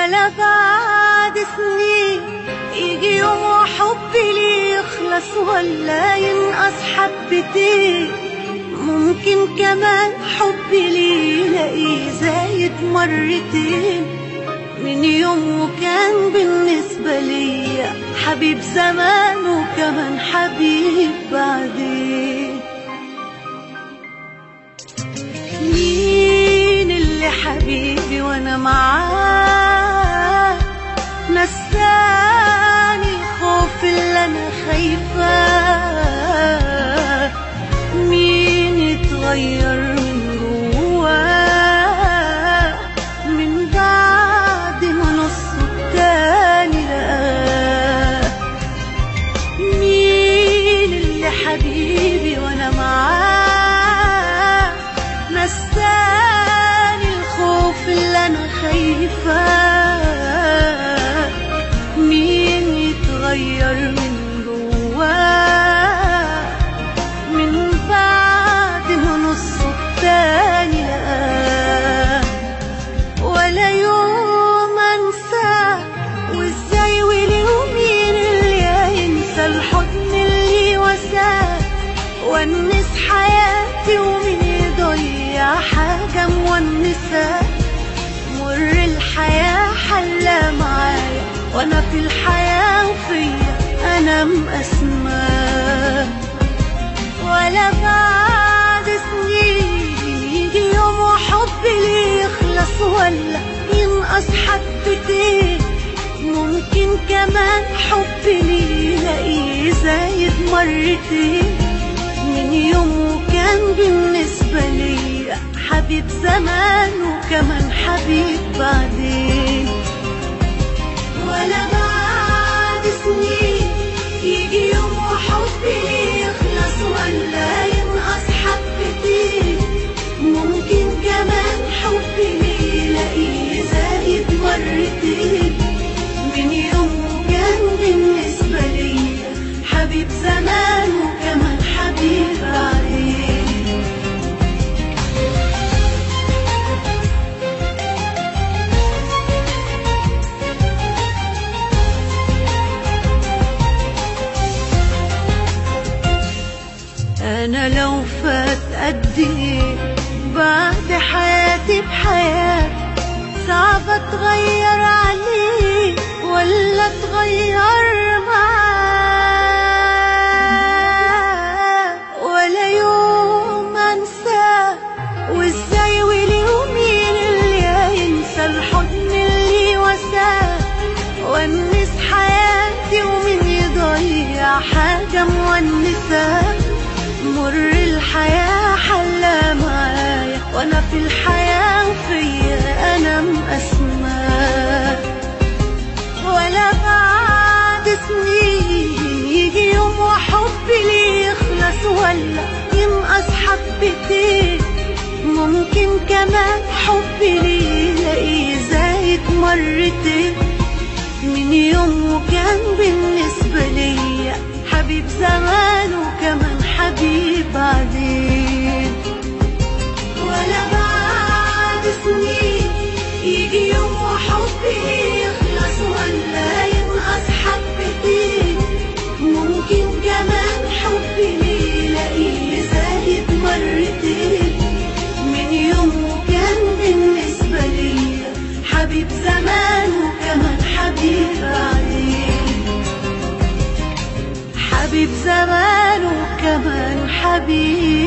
ولا بعد سنين يجي يوم وحبي ليه يخلص ولا ينقص حبتين. ممكن كمان حبي ليه يلاقيه زايد مرتين من يوم وكان بالنسبة ليا حبيب زمان وكمان حبيب بعدين. مين اللي حبيبي وانا معاه نساني الخوف اللي انا خايفاه. مين يتغير من جواه من بعد ما نصه التاني لقاه. مين اللي حبيبي وانا معاه نساني الخوف اللي انا خايفاه. مين يتغير من جواه من بعد ما نصه التاني لقاه. ولا يوم انساه وازاي وليه ومين اللي هينسى الحضن اللي وساه. ونس حياتي ومين يضيع حاجة مونساه. مر الحياة حلا معايا وانا في الحياة وفيا انا مقسماه. ولا بعد سنين يجي يوم وحبي ليه يخلص ولا ينقص حبتين. ممكن كمان حبي ليه يلاقيه زايد مرتين من يوم وكان بالنسبة ليا حبيب زمان وكمان حبيب بعدين. ولا بعد سنين يجي يوم وحبي ليه يخلص ولا ينقص حبتين. ممكن كمان حبي ليه يلاقيه زايد مرتين من يوم وكان بالنسبة ليا حبيب زمان وكمان حبيب بعدين. أنا لو فات قدي بعد حياتي بحياة صعب أتغير عليه ولا أتغير معاه. ولا يوم أنساه وإزاي وليه ومين اللي هينسى الحضن اللي وساه. ونس حياتي ومين يضيع حاجة مونساه. مر الحياة حلا معايا وانا في الحياة وفيا انا مقسماه. ولا بعد سنين يجي يوم وحبي ليه يخلص ولا ينقص حبتين. ممكن كمان حبي ليه يلاقيه زايد مرتين من يوم وكان بالنسبة ليا حبيب زمان وكمان حبيب بعدين. ولا بعد سنين يجي يوم وحبي ليه يخلص ولا ينقص حبتين. ممكن كمان حبي ليه يلاقيه زايد مرتين من يوم وكان بالنسبة ليا حبيب زمان وكمان حبيب بعدين. حبيب زمان وكمان حبيب